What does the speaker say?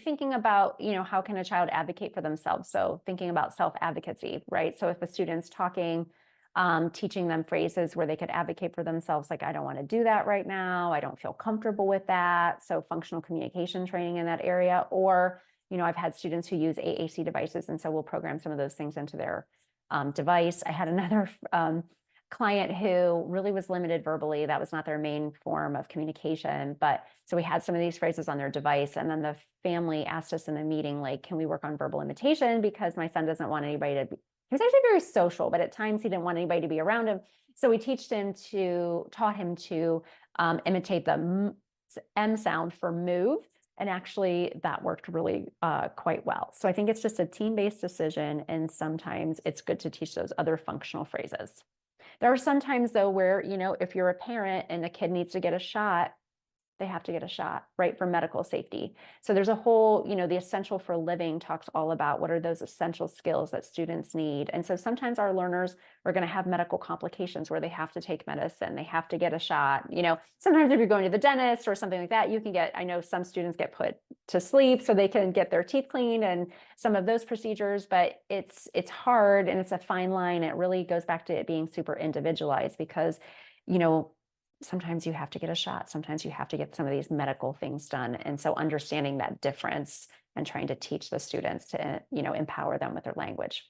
thinking about, how can a child advocate for themselves? So thinking about self-advocacy, right? So if a student's talking, teaching them phrases where they could advocate for themselves, like, I don't want to do that right now. I don't feel comfortable with that. So functional communication training in that area. Or, I've had students who use AAC devices, and so we'll program some of those things into their device. I had another client who really was limited verbally. That was not their main form of communication. But so we had some of these phrases on their device. And then the family asked us in the meeting, like, can we work on verbal imitation? Because my son doesn't want anybody to be, he was actually very social, but at times he didn't want anybody to be around him. So we taught him to imitate the M sound for move. And actually that worked really quite well. So I think it's just a team-based decision. And sometimes it's good to teach those other functional phrases. There are some times though where, if you're a parent and a kid needs to get a shot, they have to get a shot, right, for medical safety. So there's a whole, the Essential for Living talks all about what are those essential skills that students need. And so sometimes our learners are going to have medical complications where they have to take medicine, they have to get a shot. Sometimes if you're going to the dentist or something like that, I know some students get put to sleep so they can get their teeth cleaned and some of those procedures, but it's hard and it's a fine line. It really goes back to it being super individualized because, sometimes you have to get a shot. Sometimes you have to get some of these medical things done. And so understanding that difference and trying to teach the students to, empower them with their language.